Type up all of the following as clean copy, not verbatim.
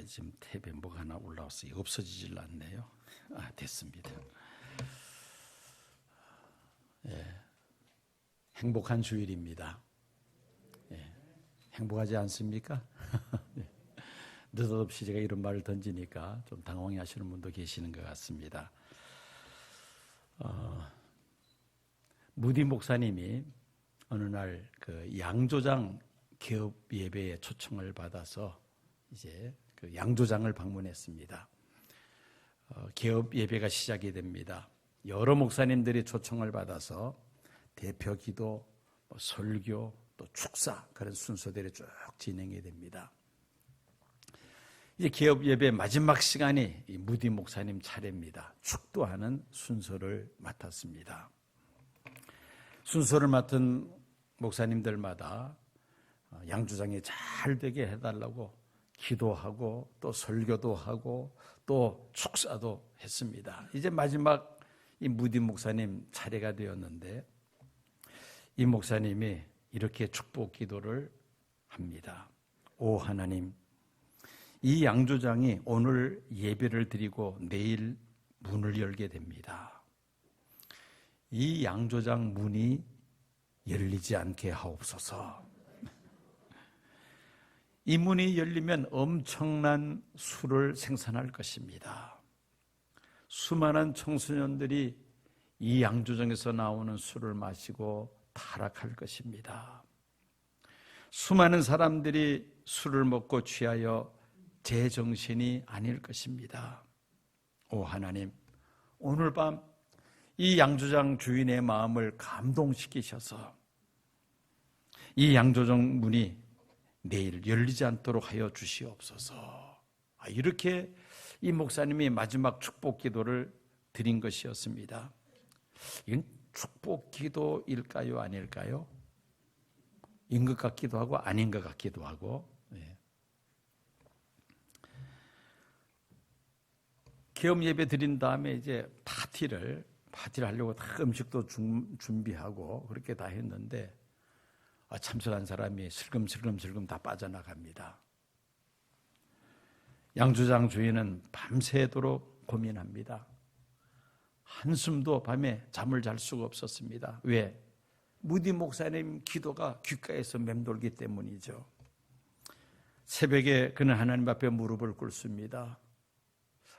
지금 탭에 뭐가 하나 올라왔어요. 없어지질 않네요. 됐습니다. 행복한 주일입니다. 행복하지 않습니까? 느닷없이 제가 이런 말을 던지니까 좀 당황해 하시는 분도 계시는 것 같습니다. 무디 목사님이 어느 날 그 양조장 개업 예배에 초청을 받아서 이제 그 양조장을 방문했습니다. 개업 예배가 시작이 됩니다. 여러 목사님들이 초청을 받아서 대표 기도, 설교, 또 축사 그런 순서대로 쭉 진행이 됩니다. 이제 개업 예배 마지막 시간이 이 무디 목사님 차례입니다. 축도하는 순서를 맡았습니다. 순서를 맡은 목사님들마다 양조장이 잘 되게 해달라고 기도하고 또 설교도 하고 또 축사도 했습니다. 이제 마지막 이 무디 목사님 차례가 되었는데 이 목사님이 이렇게 축복 기도를 합니다. 오 하나님, 이 양조장이 오늘 예배를 드리고 내일 문을 열게 됩니다. 이 양조장 문이 열리지 않게 하옵소서. 이 문이 열리면 엄청난 수를 생산할 것입니다. 수많은 청소년들이 이 양조장에서 나오는 술을 마시고 타락할 것입니다. 수많은 사람들이 술을 먹고 취하여 제정신이 아닐 것입니다. 오 하나님, 오늘 밤 이 양조장 주인의 마음을 감동시키셔서 이 양조장 문이 내일 열리지 않도록 하여 주시옵소서. 이렇게 이 목사님이 마지막 축복 기도를 드린 것이었습니다. 이건 축복 기도일까요? 아닐까요? 인 것 같기도 하고 아닌 것 같기도 하고. 개업 예배 드린 다음에 이제 파티를 하려고 다 음식도 준비하고 그렇게 다 했는데 참석한 사람이 슬금슬금 다 빠져나갑니다. 양조장 주인은 밤새도록 고민합니다. 한숨도 밤에 잠을 잘 수가 없었습니다. 왜? 무디 목사님 기도가 귓가에서 맴돌기 때문이죠. 새벽에 그는 하나님 앞에 무릎을 꿇습니다.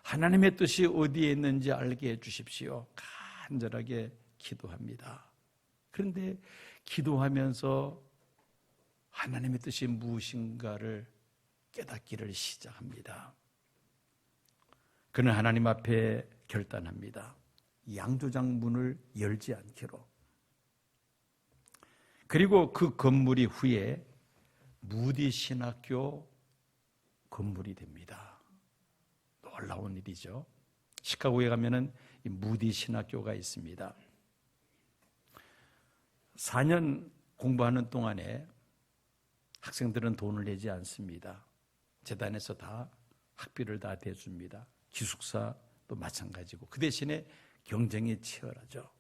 하나님의 뜻이 어디에 있는지 알게 해주십시오. 간절하게 기도합니다. 그런데 기도하면서 하나님의 뜻이 무엇인가를 깨닫기를 시작합니다. 그는 하나님 앞에 결단합니다. 양조장 문을 열지 않기로. 그리고 그 건물이 후에 무디 신학교 건물이 됩니다. 놀라운 일이죠. 시카고에 가면은 이 무디 신학교가 있습니다. 4년 공부하는 동안에 학생들은 돈을 내지 않습니다. 재단에서 다 학비를 다 대줍니다. 기숙사도 마찬가지고 그 대신에 경쟁이 치열하죠.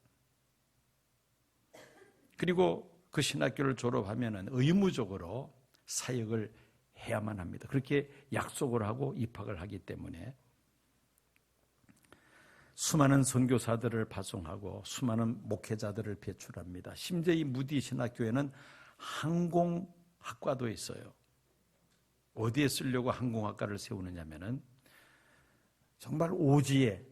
그리고 그 신학교를 졸업하면 의무적으로 사역을 해야만 합니다. 그렇게 약속을 하고 입학을 하기 때문에 수많은 선교사들을 파송하고 수많은 목회자들을 배출합니다. 심지어 이 무디 신학교에는 항공학과도 있어요. 어디에 쓰려고 항공학과를 세우느냐면은 정말 오지에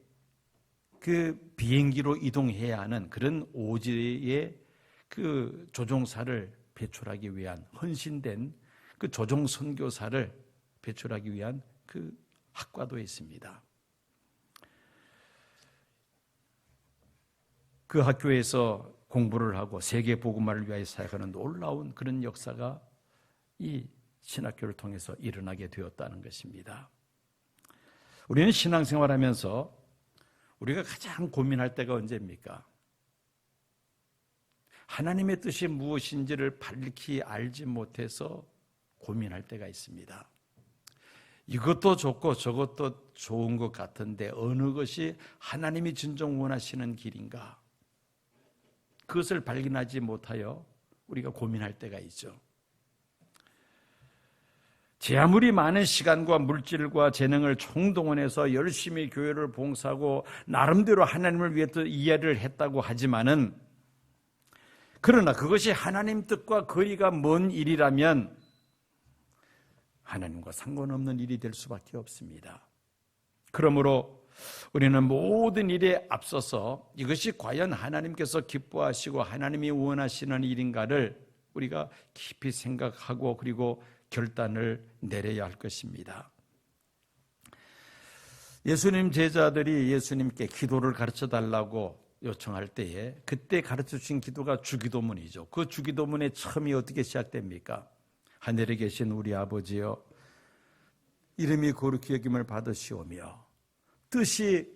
그 비행기로 이동해야 하는 그런 오지의 그 조종사를 배출하기 위한 헌신된 그 조종 선교사를 배출하기 위한 그 학과도 있습니다. 그 학교에서 공부를 하고 세계 복음화를 위하여 사역하는 놀라운 그런 역사가 이 신학교를 통해서 일어나게 되었다는 것입니다. 우리는 신앙생활하면서 우리가 가장 고민할 때가 언제입니까? 하나님의 뜻이 무엇인지를 밝히 알지 못해서 고민할 때가 있습니다. 이것도 좋고 저것도 좋은 것 같은데 어느 것이 하나님이 진정 원하시는 길인가? 그것을 발견하지 못하여 우리가 고민할 때가 있죠. 제 아무리 많은 시간과 물질과 재능을 총동원해서 열심히 교회를 봉사하고 나름대로 하나님을 위해 또 이해를 했다고 하지만은, 그러나 그것이 하나님 뜻과 거리가 먼 일이라면 하나님과 상관없는 일이 될 수밖에 없습니다. 그러므로 우리는 모든 일에 앞서서 이것이 과연 하나님께서 기뻐하시고 하나님이 원하시는 일인가를 우리가 깊이 생각하고 그리고 결단을 내려야 할 것입니다. 예수님 제자들이 예수님께 기도를 가르쳐 달라고 요청할 때에 그때 가르쳐 주신 기도가 주기도문이죠. 그 주기도문의 처음이 어떻게 시작됩니까? 하늘에 계신 우리 아버지여, 이름이 거룩히 여김을 받으시오며 뜻이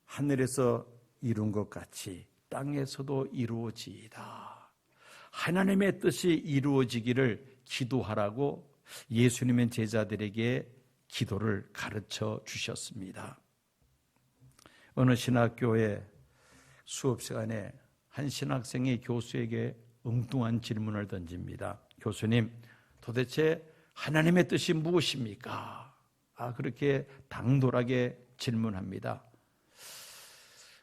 하늘에서 이룬 것 같이 땅에서도 이루어지이다. 하나님의 뜻이 이루어지기를 기도하라고 예수님은 제자들에게 기도를 가르쳐 주셨습니다. 어느 신학교의 수업 시간에 한 신학생이 교수에게 엉뚱한 질문을 던집니다. 교수님, 도대체 하나님의 뜻이 무엇입니까? 그렇게 당돌하게 질문합니다.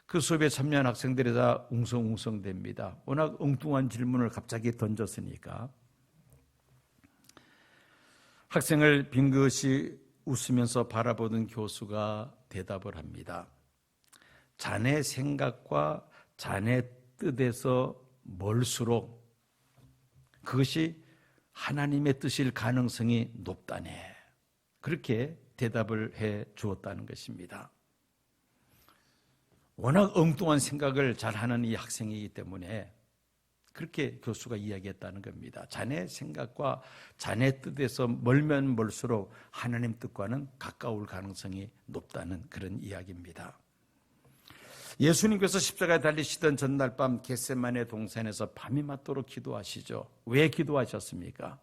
그 수업에 참여한 학생들이 다 웅성웅성댑니다. 워낙 엉뚱한 질문을 갑자기 던졌으니까. 학생을 빙긋이 웃으면서 바라보던 교수가 대답을 합니다. 자네 생각과 자네 뜻에서 멀수록 그것이 하나님의 뜻일 가능성이 높다네. 그렇게 대답을 해 주었다는 것입니다. 워낙 엉뚱한 생각을 잘하는 이 학생이기 때문에 그렇게 교수가 이야기했다는 겁니다. 자네 생각과 자네 뜻에서 멀면 멀수록 하나님 뜻과는 가까울 가능성이 높다는 그런 이야기입니다. 예수님께서 십자가에 달리시던 전날 밤 겟세마네 동산에서 밤이 맞도록 기도하시죠. 왜 기도하셨습니까?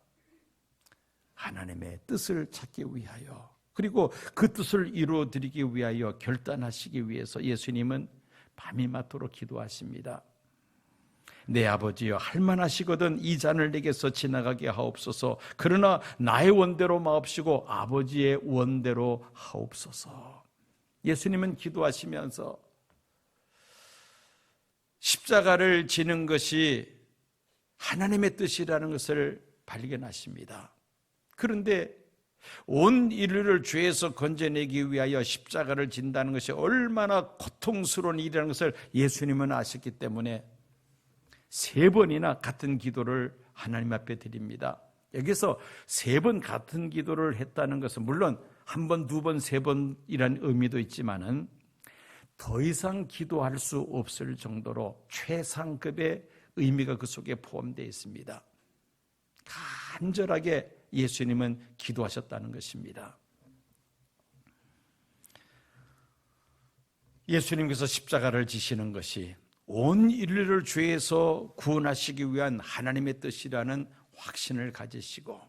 하나님의 뜻을 찾기 위하여, 그리고 그 뜻을 이루어드리기 위하여 결단하시기 위해서 예수님은 밤이 맞도록 기도하십니다. 내 아버지여, 할만하시거든 이 잔을 내게서 지나가게 하옵소서. 그러나 나의 원대로 마옵시고 아버지의 원대로 하옵소서. 예수님은 기도하시면서 십자가를 지는 것이 하나님의 뜻이라는 것을 발견하십니다. 그런데 온 인류를 죄에서 건져내기 위하여 십자가를 진다는 것이 얼마나 고통스러운 일이라는 것을 예수님은 아셨기 때문에 3번이나 같은 기도를 하나님 앞에 드립니다. 여기서 3번 같은 기도를 했다는 것은 물론 1번, 2번, 3번이라는 의미도 있지만은 더 이상 기도할 수 없을 정도로 최상급의 의미가 그 속에 포함되어 있습니다. 간절하게 예수님은 기도하셨다는 것입니다. 예수님께서 십자가를 지시는 것이 온 인류를 죄에서 구원하시기 위한 하나님의 뜻이라는 확신을 가지시고,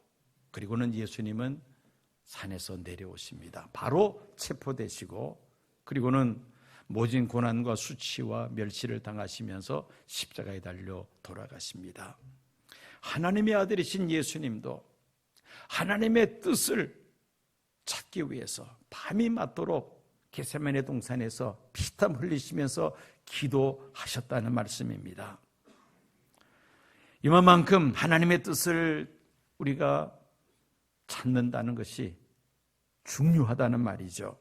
그리고는 예수님은 산에서 내려오십니다. 바로 체포되시고, 그리고는 모진 고난과 수치와 멸시를 당하시면서 십자가에 달려 돌아가십니다. 하나님의 아들이신 예수님도 하나님의 뜻을 찾기 위해서 밤이 맞도록 겟세마네 동산에서 피땀 흘리시면서 기도하셨다는 말씀입니다. 이만큼 하나님의 뜻을 우리가 찾는다는 것이 중요하다는 말이죠.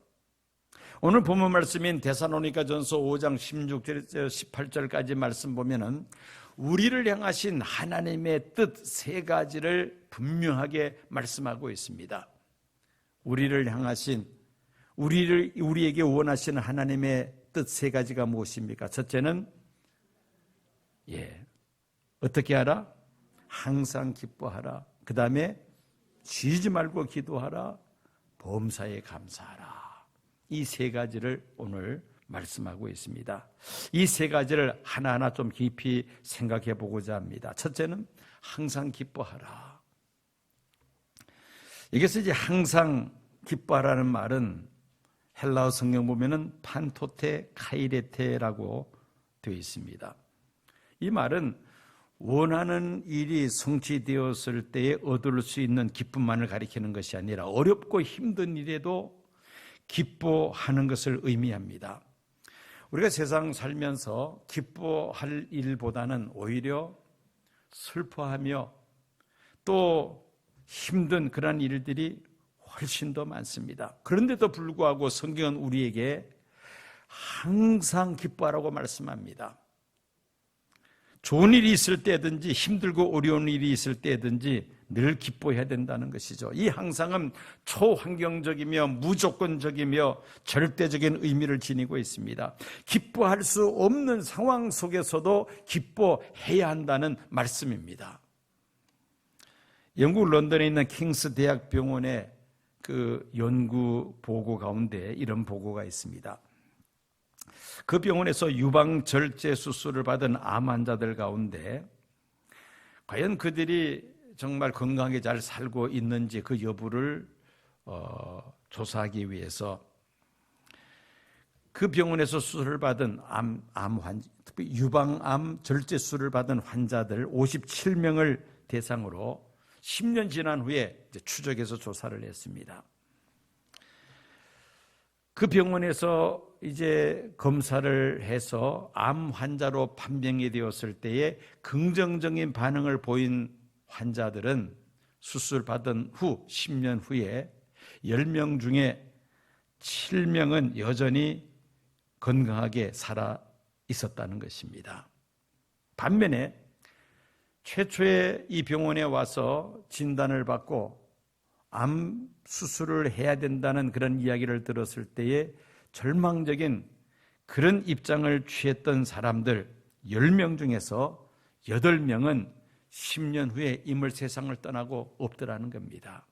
오늘 본문 말씀인 데살로니가전서 5장 16절 18절까지 말씀 보면은 우리를 향하신 하나님의 뜻 3가지를 분명하게 말씀하고 있습니다. 우리를 향하신, 우리에게 원하시는 하나님의 뜻 3가지가 무엇입니까? 첫째는 어떻게 하라? 항상 기뻐하라. 그 다음에 쉬지 말고 기도하라. 범사에 감사하라. 이 3가지를 오늘 말씀하고 있습니다. 이 3가지를 하나하나 좀 깊이 생각해 보고자 합니다. 첫째는 항상 기뻐하라. 여기서 이제 항상 기뻐하라는 말은 헬라어 성경 보면은 판토테 카이레테라고 되어 있습니다. 이 말은 원하는 일이 성취되었을 때에 얻을 수 있는 기쁨만을 가리키는 것이 아니라 어렵고 힘든 일에도 기뻐하는 것을 의미합니다. 우리가 세상 살면서 기뻐할 일보다는 오히려 슬퍼하며 또 힘든 그런 일들이 훨씬 더 많습니다. 그런데도 불구하고 성경은 우리에게 항상 기뻐하라고 말씀합니다. 좋은 일이 있을 때든지 힘들고 어려운 일이 있을 때든지 늘 기뻐해야 된다는 것이죠. 이 항상은 초환경적이며 무조건적이며 절대적인 의미를 지니고 있습니다. 기뻐할 수 없는 상황 속에서도 기뻐해야 한다는 말씀입니다. 영국 런던에 있는 킹스 대학병원의 그 연구 보고 가운데 이런 보고가 있습니다. 그 병원에서 유방절제 수술을 받은 암 환자들 가운데 과연 그들이 정말 건강하게 잘 살고 있는지 그 여부를 조사하기 위해서 그 병원에서 수술을 받은 특히 유방암 절제 수술을 받은 환자들 57명을 대상으로 10년 지난 후에 추적해서 조사를 했습니다. 그 병원에서 이제 검사를 해서 암 환자로 판명이 되었을 때에 긍정적인 반응을 보인 환자들은 수술 받은 후 10년 후에 10명 중에 7명은 여전히 건강하게 살아 있었다는 것입니다. 반면에 최초에 이 병원에 와서 진단을 받고 암 수술을 해야 된다는 그런 이야기를 들었을 때에 절망적인 그런 입장을 취했던 사람들 10명 중에서 8명은 10년 후에 이물 세상을 떠나고 없더라는 겁니다.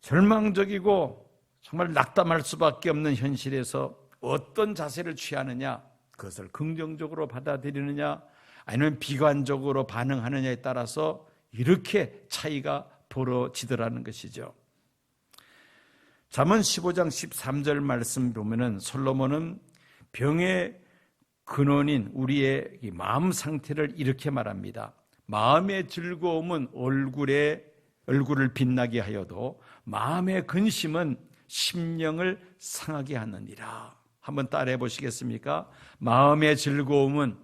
절망적이고 정말 낙담할 수밖에 없는 현실에서 어떤 자세를 취하느냐, 그것을 긍정적으로 받아들이느냐 아니면 비관적으로 반응하느냐에 따라서 이렇게 차이가 벌어지더라는 것이죠. 잠언 15장 13절 말씀 보면은 솔로몬은 병의 근원인 우리의 마음 상태를 이렇게 말합니다. 마음의 즐거움은 얼굴을 빛나게 하여도 마음의 근심은 심령을 상하게 하느니라. 한번 따라해 보시겠습니까? 마음의 즐거움은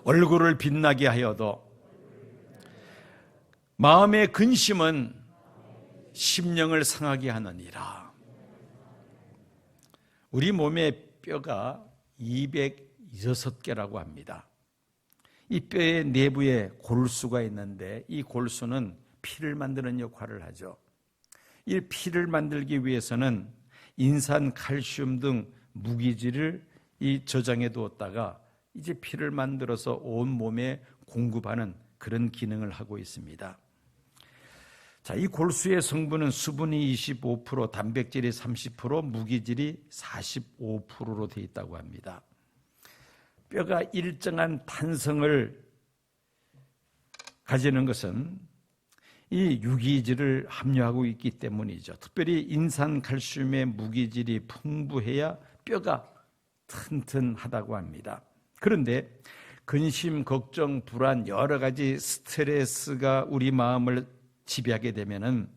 얼굴을 빛나게 하여도 마음의 근심은 심령을 상하게 하느니라. 우리 몸의 뼈가 206개라고 합니다. 이 뼈의 내부에 골수가 있는데 이 골수는 피를 만드는 역할을 하죠. 이 피를 만들기 위해서는 인산, 칼슘 등 무기질을 이 저장해 두었다가 이제 피를 만들어서 온 몸에 공급하는 그런 기능을 하고 있습니다. 자, 이 골수의 성분은 수분이 25%, 단백질이 30%, 무기질이 45%로 되어 있다고 합니다. 뼈가 일정한 탄성을 가지는 것은 이 유기질을 함유하고 있기 때문이죠. 특별히 인산, 칼슘의 무기질이 풍부해야 뼈가 튼튼하다고 합니다. 그런데 근심, 걱정, 불안, 여러 가지 스트레스가 우리 마음을 지배하게 되면은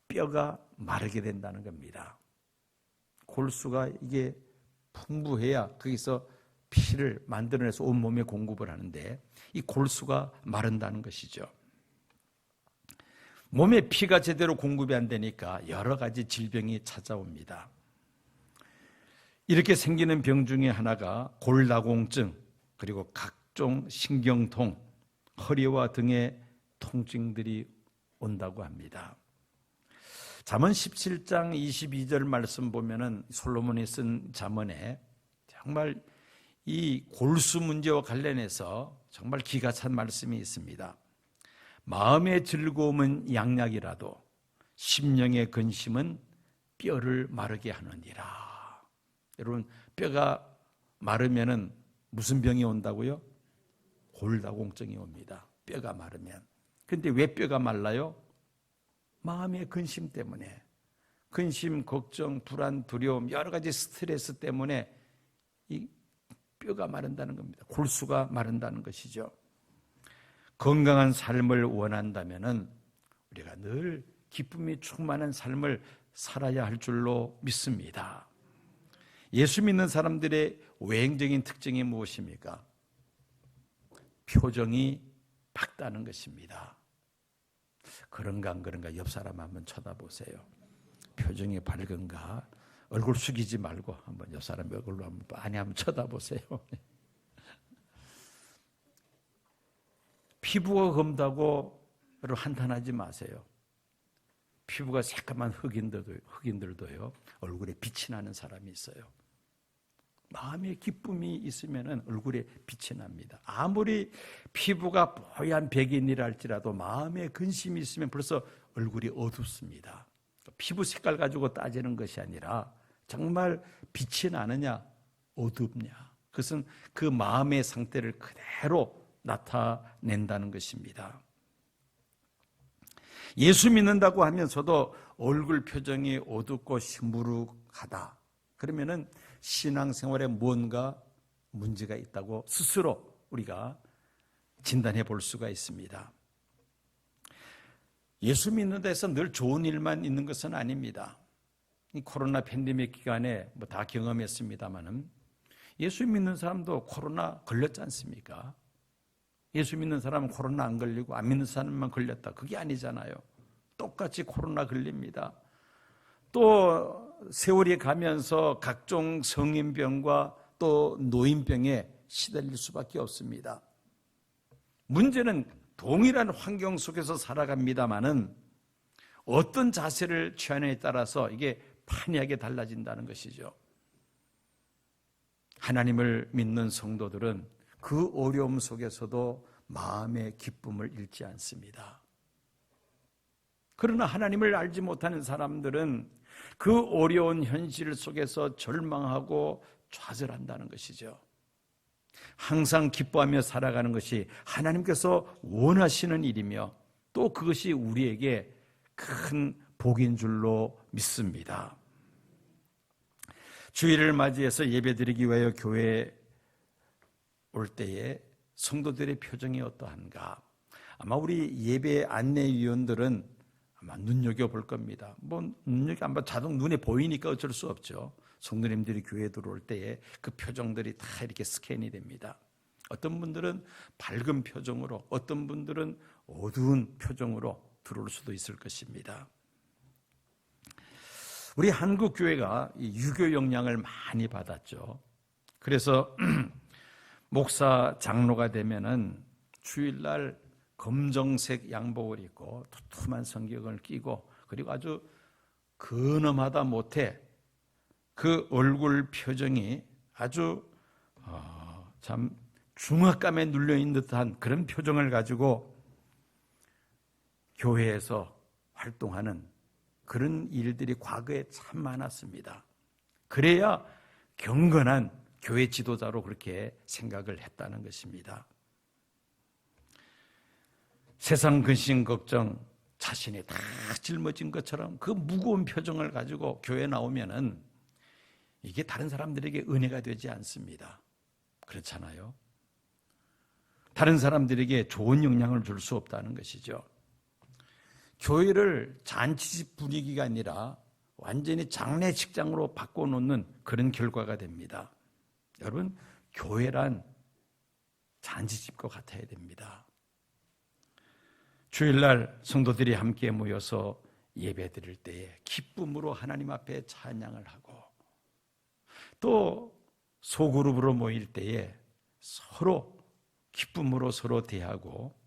뼈가 마르게 된다는 겁니다. 골수가 이게 풍부해야 거기서 피를 만들어내서 온몸에 공급을 하는데 이 골수가 마른다는 것이죠. 몸에 피가 제대로 공급이 안 되니까 여러 가지 질병이 찾아옵니다. 이렇게 생기는 병 중에 하나가 골다공증, 그리고 각종 신경통, 허리와 등의 통증들이 온다고 합니다. 잠언 17장 22절 말씀 보면은 솔로몬이 쓴 잠언에 정말 이 골수 문제와 관련해서 정말 기가 찬 말씀이 있습니다. 마음의 즐거움은 양약이라도 심령의 근심은 뼈를 마르게 하느니라. 여러분, 뼈가 마르면은 무슨 병이 온다고요? 골다공증이 옵니다. 뼈가 마르면. 근데 왜 뼈가 말라요? 마음의 근심 때문에. 근심, 걱정, 불안, 두려움, 여러 가지 스트레스 때문에 이 뼈가 마른다는 겁니다. 골수가 마른다는 것이죠. 건강한 삶을 원한다면은 우리가 늘 기쁨이 충만한 삶을 살아야 할 줄로 믿습니다. 예수 믿는 사람들의 외형적인 특징이 무엇입니까? 표정이 밝다는 것입니다. 그런가 안 그런가 옆 사람 한번 쳐다보세요. 표정이 밝은가? 얼굴 숙이지 말고 한번 옆 사람 얼굴로 한번 쳐다보세요. 피부가 검다고 한탄하지 마세요. 피부가 새까만 흑인들도요, 얼굴에 빛이 나는 사람이 있어요. 마음에 기쁨이 있으면 얼굴에 빛이 납니다. 아무리 피부가 뽀얀 백인이라 할지라도 마음에 근심이 있으면 벌써 얼굴이 어둡습니다. 피부 색깔 가지고 따지는 것이 아니라 정말 빛이 나느냐 어둡냐, 그것은 그 마음의 상태를 그대로 나타낸다는 것입니다. 예수 믿는다고 하면서도 얼굴 표정이 어둡고 시무룩하다, 그러면은 신앙생활에 뭔가 문제가 있다고 스스로 우리가 진단해 볼 수가 있습니다. 예수 믿는 데서 늘 좋은 일만 있는 것은 아닙니다. 이 코로나 팬데믹 기간에 다 경험했습니다만은 예수 믿는 사람도 코로나 걸렸지 않습니까? 예수 믿는 사람은 코로나 안 걸리고 안 믿는 사람만 걸렸다, 그게 아니잖아요. 똑같이 코로나 걸립니다. 또 세월이 가면서 각종 성인병과 또 노인병에 시달릴 수밖에 없습니다. 문제는 동일한 환경 속에서 살아갑니다마는 어떤 자세를 취하느냐에 따라서 이게 판이하게 달라진다는 것이죠. 하나님을 믿는 성도들은 그 어려움 속에서도 마음의 기쁨을 잃지 않습니다. 그러나 하나님을 알지 못하는 사람들은 그 어려운 현실 속에서 절망하고 좌절한다는 것이죠. 항상 기뻐하며 살아가는 것이 하나님께서 원하시는 일이며 또 그것이 우리에게 큰 복인 줄로 믿습니다. 주일을 맞이해서 예배드리기 위하여 교회에 올 때에 성도들의 표정이 어떠한가? 아마 우리 예배 안내위원들은 아마 눈여겨볼 겁니다. 아마 자동 눈에 보이니까 어쩔 수 없죠. 성도님들이 교회에 들어올 때에 그 표정들이 다 이렇게 스캔이 됩니다. 어떤 분들은 밝은 표정으로, 어떤 분들은 어두운 표정으로 들어올 수도 있을 것입니다. 우리 한국 교회가 유교 영향을 많이 받았죠. 그래서 목사 장로가 되면은 주일날 검정색 양복을 입고 두툼한 성경을 끼고, 그리고 아주 근엄하다 못해 그 얼굴 표정이 아주 참 중압감에 눌려있는 듯한 그런 표정을 가지고 교회에서 활동하는 그런 일들이 과거에 참 많았습니다. 그래야 경건한 교회 지도자로 그렇게 생각을 했다는 것입니다. 세상 근심 걱정, 자신이 다 짊어진 것처럼 그 무거운 표정을 가지고 교회에 나오면은 이게 다른 사람들에게 은혜가 되지 않습니다. 그렇잖아요. 다른 사람들에게 좋은 영향을 줄 수 없다는 것이죠. 교회를 잔치집 분위기가 아니라 완전히 장례식장으로 바꿔놓는 그런 결과가 됩니다. 여러분, 교회란 잔치집과 같아야 됩니다. 주일날 성도들이 함께 모여서 예배드릴 때에 기쁨으로 하나님 앞에 찬양을 하고, 또 소그룹으로 모일 때에 서로 기쁨으로 서로 대하고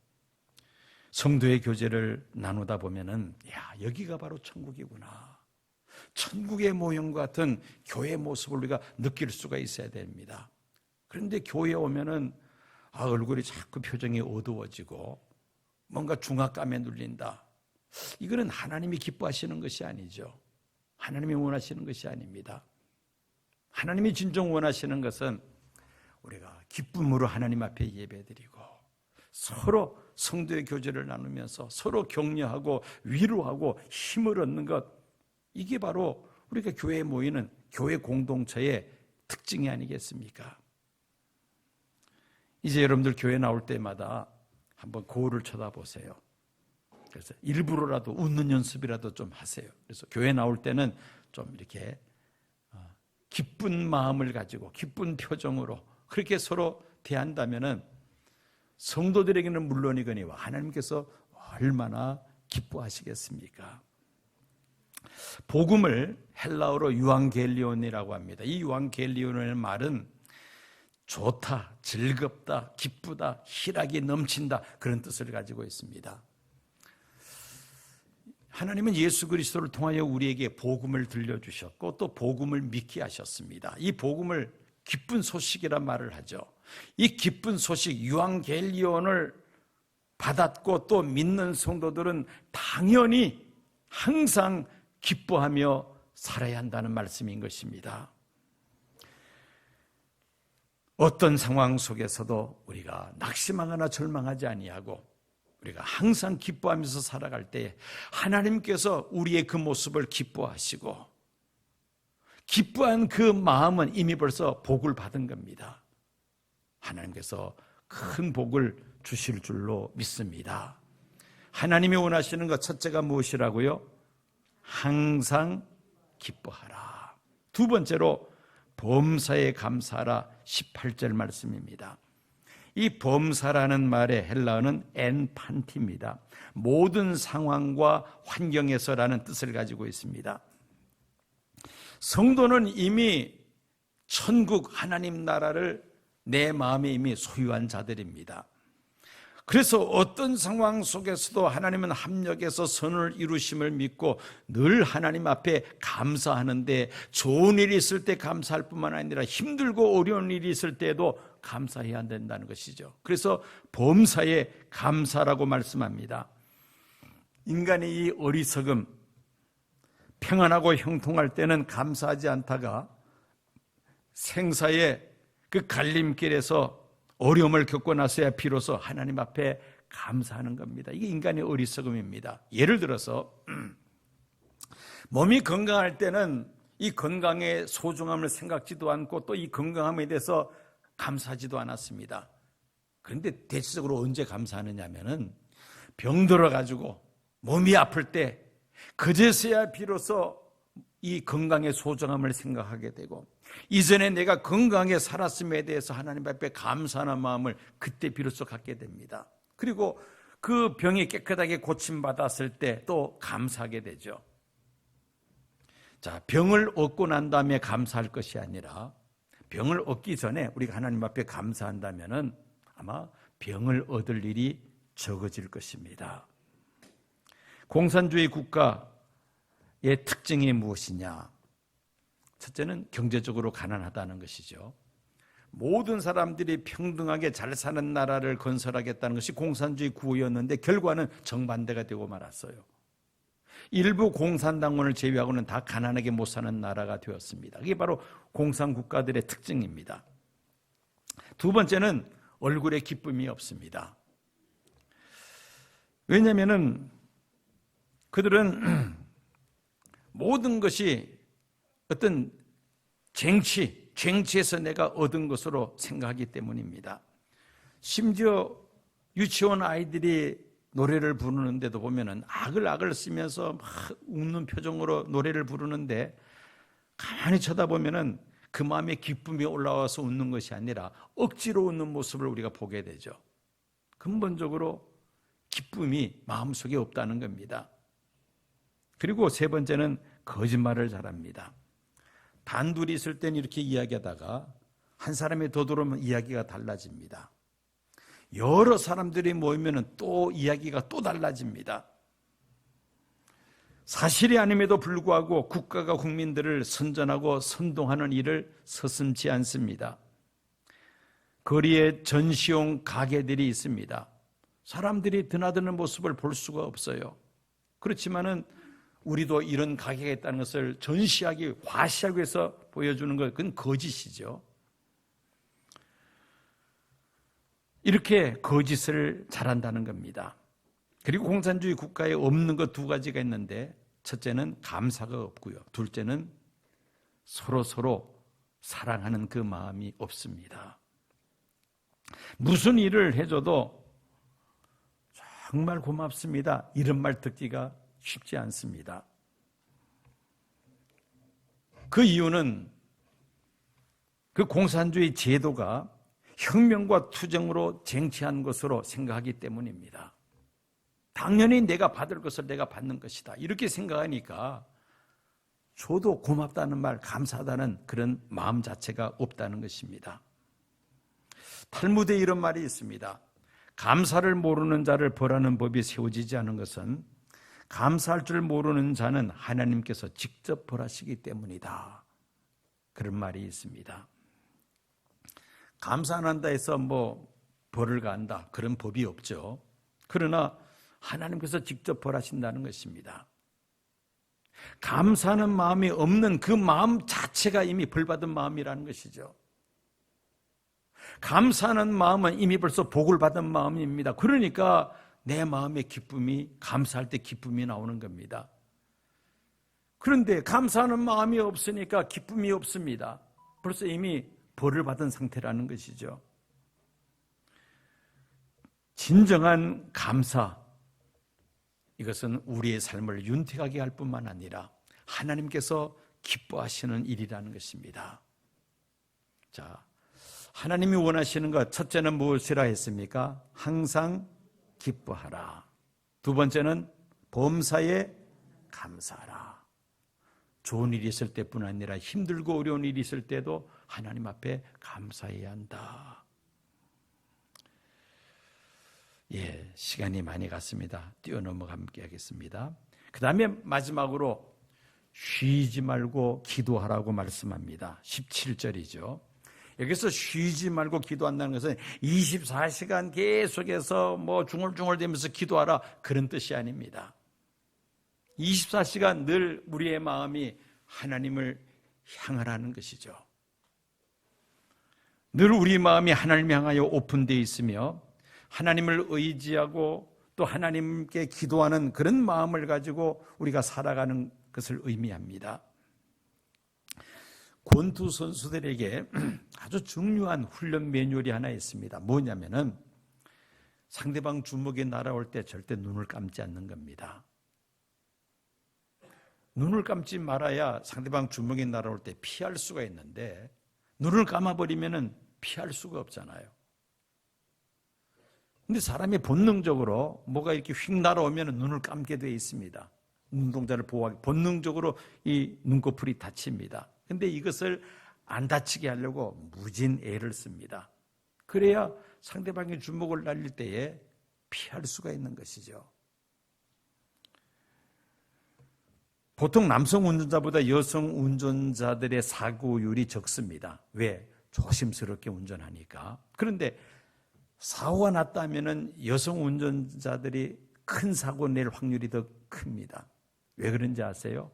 성도의 교제를 나누다 보면은, 야, 여기가 바로 천국이구나, 천국의 모형과 같은 교회 모습을 우리가 느낄 수가 있어야 됩니다. 그런데 교회에 오면은 얼굴이 자꾸 표정이 어두워지고 뭔가 중압감에 눌린다. 이거는 하나님이 기뻐하시는 것이 아니죠. 하나님이 원하시는 것이 아닙니다. 하나님이 진정 원하시는 것은 우리가 기쁨으로 하나님 앞에 예배드리고 서로 성도의 교제를 나누면서 서로 격려하고 위로하고 힘을 얻는 것, 이게 바로 우리가 교회에 모이는 교회 공동체의 특징이 아니겠습니까? 이제 여러분들 교회 나올 때마다 한번 거울을 쳐다보세요. 그래서 일부러라도 웃는 연습이라도 좀 하세요. 그래서 교회 나올 때는 좀 이렇게 기쁜 마음을 가지고 기쁜 표정으로 그렇게 서로 대한다면은 성도들에게는 물론이거니와 하나님께서 얼마나 기뻐하시겠습니까? 복음을 헬라어로 유앙겔리온이라고 합니다. 이 유앙겔리온의 말은 좋다, 즐겁다, 기쁘다, 희락이 넘친다 그런 뜻을 가지고 있습니다. 하나님은 예수 그리스도를 통하여 우리에게 복음을 들려주셨고 또 복음을 믿게 하셨습니다. 이 복음을 기쁜 소식이란 말을 하죠. 이 기쁜 소식 유앙겔리온을 받았고 또 믿는 성도들은 당연히 항상 기뻐하며 살아야 한다는 말씀인 것입니다. 어떤 상황 속에서도 우리가 낙심하거나 절망하지 아니하고 우리가 항상 기뻐하면서 살아갈 때 하나님께서 우리의 그 모습을 기뻐하시고 기뻐한 그 마음은 이미 벌써 복을 받은 겁니다. 하나님께서 큰 복을 주실 줄로 믿습니다. 하나님이 원하시는 것 첫째가 무엇이라고요? 항상 기뻐하라. 두 번째로 범사에 감사하라. 18절 말씀입니다. 이 범사라는 말의 헬라어는 엔판티입니다. 모든 상황과 환경에서라는 뜻을 가지고 있습니다. 성도는 이미 천국 하나님 나라를 내 마음에 이미 소유한 자들입니다. 그래서 어떤 상황 속에서도 하나님은 합력해서 선을 이루심을 믿고 늘 하나님 앞에 감사하는데 좋은 일이 있을 때 감사할 뿐만 아니라 힘들고 어려운 일이 있을 때도 감사해야 된다는 것이죠. 그래서 범사에 감사라고 말씀합니다. 인간의 이 어리석음, 평안하고 형통할 때는 감사하지 않다가 생사의 그 갈림길에서 어려움을 겪고 나서야 비로소 하나님 앞에 감사하는 겁니다. 이게 인간의 어리석음입니다. 예를 들어서 몸이 건강할 때는 이 건강의 소중함을 생각지도 않고 또 이 건강함에 대해서 감사하지도 않았습니다. 그런데 대체적으로 언제 감사하느냐 하면은 병 들어가지고 몸이 아플 때 그제서야 비로소 이 건강의 소중함을 생각하게 되고 이전에 내가 건강하게 살았음에 대해서 하나님 앞에 감사하는 마음을 그때 비로소 갖게 됩니다. 그리고 그 병이 깨끗하게 고침받았을 때 또 감사하게 되죠. 자, 병을 얻고 난 다음에 감사할 것이 아니라 병을 얻기 전에 우리가 하나님 앞에 감사한다면은 아마 병을 얻을 일이 적어질 것입니다. 공산주의 국가의 특징이 무엇이냐? 첫째는 경제적으로 가난하다는 것이죠. 모든 사람들이 평등하게 잘 사는 나라를 건설하겠다는 것이 공산주의 구호였는데 결과는 정반대가 되고 말았어요. 일부 공산당원을 제외하고는 다 가난하게 못 사는 나라가 되었습니다. 이게 바로 공산국가들의 특징입니다. 두 번째는 얼굴에 기쁨이 없습니다. 왜냐하면 그들은 모든 것이 어떤 쟁취에서 내가 얻은 것으로 생각하기 때문입니다. 심지어 유치원 아이들이 노래를 부르는데도 보면은 악을 쓰면서 막 웃는 표정으로 노래를 부르는데 가만히 쳐다보면은 그 마음에 기쁨이 올라와서 웃는 것이 아니라 억지로 웃는 모습을 우리가 보게 되죠. 근본적으로 기쁨이 마음속에 없다는 겁니다. 그리고 세 번째는 거짓말을 잘합니다. 단둘이 있을 때는 이렇게 이야기하다가 한 사람이 더 들어오면 이야기가 달라집니다. 여러 사람들이 모이면 또 이야기가 또 달라집니다. 사실이 아님에도 불구하고 국가가 국민들을 선전하고 선동하는 일을 서슴지 않습니다. 거리에 전시용 가게들이 있습니다. 사람들이 드나드는 모습을 볼 수가 없어요. 그렇지만은 우리도 이런 가게가 있다는 것을 전시하기, 과시하기 위해서 보여주는 것, 그건 거짓이죠. 이렇게 거짓을 잘한다는 겁니다. 그리고 공산주의 국가에 없는 것 두 가지가 있는데 첫째는 감사가 없고요. 둘째는 서로 사랑하는 그 마음이 없습니다. 무슨 일을 해줘도 정말 고맙습니다, 이런 말 듣기가 쉽지 않습니다. 그 이유는 그 공산주의 제도가 혁명과 투쟁으로 쟁취한 것으로 생각하기 때문입니다. 당연히 내가 받을 것을 내가 받는 것이다, 이렇게 생각하니까 저도 고맙다는 말, 감사하다는 그런 마음 자체가 없다는 것입니다. 탈무드에 이런 말이 있습니다. 감사를 모르는 자를 벌하는 법이 세워지지 않은 것은 감사할 줄 모르는 자는 하나님께서 직접 벌하시기 때문이다, 그런 말이 있습니다. 감사 안 한다 해서 벌을 간다, 그런 법이 없죠. 그러나 하나님께서 직접 벌하신다는 것입니다. 감사하는 마음이 없는 그 마음 자체가 이미 벌받은 마음이라는 것이죠. 감사하는 마음은 이미 벌써 복을 받은 마음입니다. 그러니까 내 마음의 기쁨이, 감사할 때 기쁨이 나오는 겁니다. 그런데 감사하는 마음이 없으니까 기쁨이 없습니다. 벌써 이미 벌을 받은 상태라는 것이죠. 진정한 감사, 이것은 우리의 삶을 윤택하게 할 뿐만 아니라 하나님께서 기뻐하시는 일이라는 것입니다. 자, 하나님이 원하시는 것, 첫째는 무엇이라 했습니까? 항상 기뻐하라. 두 번째는 범사에 감사하라. 좋은 일이 있을 때뿐 아니라 힘들고 어려운 일이 있을 때도 하나님 앞에 감사해야 한다. 시간이 많이 갔습니다. 뛰어넘어 함께 하겠습니다. 그 다음에 마지막으로 쉬지 말고 기도하라고 말씀합니다. 17절이죠. 여기서 쉬지 말고 기도한다는 것은 24시간 계속해서 중얼중얼대면서 기도하라, 그런 뜻이 아닙니다. 24시간 늘 우리의 마음이 하나님을 향하라는 것이죠. 늘 우리 마음이 하나님을 향하여 오픈되어 있으며 하나님을 의지하고 또 하나님께 기도하는 그런 마음을 가지고 우리가 살아가는 것을 의미합니다. 권투 선수들에게 아주 중요한 훈련 매뉴얼이 하나 있습니다. 뭐냐면은 상대방 주먹이 날아올 때 절대 눈을 감지 않는 겁니다. 눈을 감지 말아야 상대방 주먹이 날아올 때 피할 수가 있는데 눈을 감아버리면은 피할 수가 없잖아요. 근데 사람이 본능적으로 뭐가 이렇게 휙 날아오면 눈을 감게 되어 있습니다. 눈동자를 보호하기 본능적으로 이 눈꺼풀이 다칩니다. 근데 이것을 안 다치게 하려고 무진 애를 씁니다. 그래야 상대방의 주먹을 날릴 때에 피할 수가 있는 것이죠. 보통 남성 운전자보다 여성 운전자들의 사고율이 적습니다. 왜? 조심스럽게 운전하니까. 그런데 사고가 났다면 여성 운전자들이 큰 사고 낼 확률이 더 큽니다. 왜 그런지 아세요?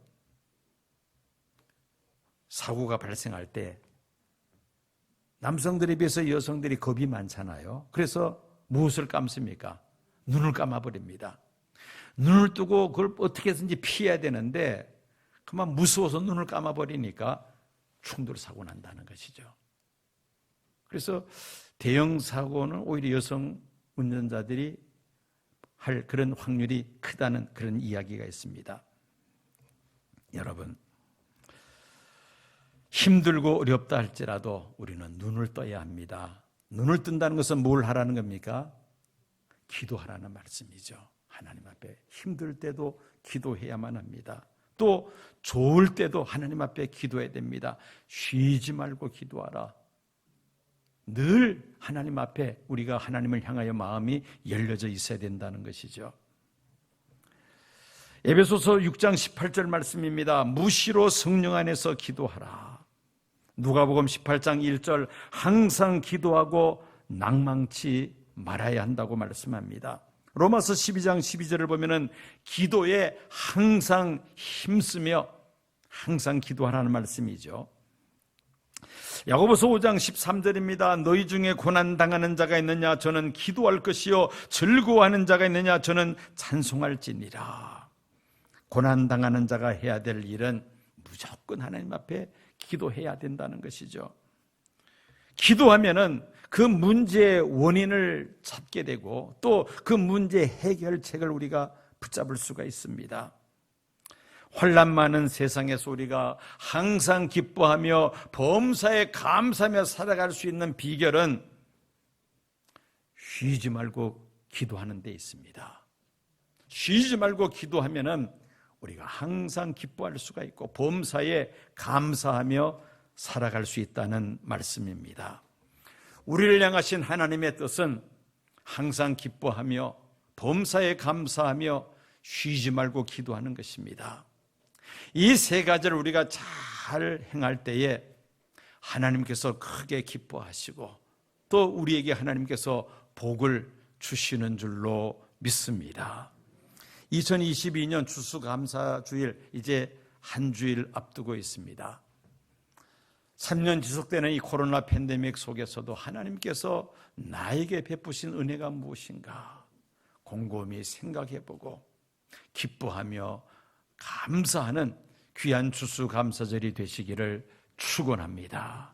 사고가 발생할 때 남성들에 비해서 여성들이 겁이 많잖아요. 그래서 무엇을 감습니까? 눈을 감아버립니다. 눈을 뜨고 그걸 어떻게 해서든지 피해야 되는데 그만 무서워서 눈을 감아버리니까 충돌 사고 난다는 것이죠. 그래서 대형 사고는 오히려 여성 운전자들이 할 그런 확률이 크다는 그런 이야기가 있습니다. 여러분, 힘들고 어렵다 할지라도 우리는 눈을 떠야 합니다. 눈을 뜬다는 것은 뭘 하라는 겁니까? 기도하라는 말씀이죠. 하나님 앞에 힘들 때도 기도해야만 합니다. 또 좋을 때도 하나님 앞에 기도해야 됩니다. 쉬지 말고 기도하라. 늘 하나님 앞에 우리가 하나님을 향하여 마음이 열려져 있어야 된다는 것이죠. 에베소서 6장 18절 말씀입니다. 무시로 성령 안에서 기도하라. 누가복음 18장 1절 항상 기도하고 낭망치 말아야 한다고 말씀합니다. 로마서 12장 12절을 보면은 기도에 항상 힘쓰며 항상 기도하라는 말씀이죠. 야고보서 5장 13절입니다. 너희 중에 고난당하는 자가 있느냐? 저는 기도할 것이요 즐거워하는 자가 있느냐? 저는 찬송할지니라. 고난당하는 자가 해야 될 일은 무조건 하나님 앞에 기도해야 된다는 것이죠. 기도하면은 그 문제의 원인을 찾게 되고 또 그 문제 해결책을 우리가 붙잡을 수가 있습니다. 혼란 많은 세상에서 우리가 항상 기뻐하며 범사에 감사하며 살아갈 수 있는 비결은 쉬지 말고 기도하는 데 있습니다. 쉬지 말고 기도하면은 우리가 항상 기뻐할 수가 있고 범사에 감사하며 살아갈 수 있다는 말씀입니다. 우리를 향하신 하나님의 뜻은 항상 기뻐하며 범사에 감사하며 쉬지 말고 기도하는 것입니다. 이 세 가지를 우리가 잘 행할 때에 하나님께서 크게 기뻐하시고 또 우리에게 하나님께서 복을 주시는 줄로 믿습니다. 2022년 추수감사주일 이제 한 주일 앞두고 있습니다. 3년 지속되는 이 코로나 팬데믹 속에서도 하나님께서 나에게 베푸신 은혜가 무엇인가 곰곰이 생각해보고 기뻐하며 감사하는 귀한 추수감사절이 되시기를 축원합니다.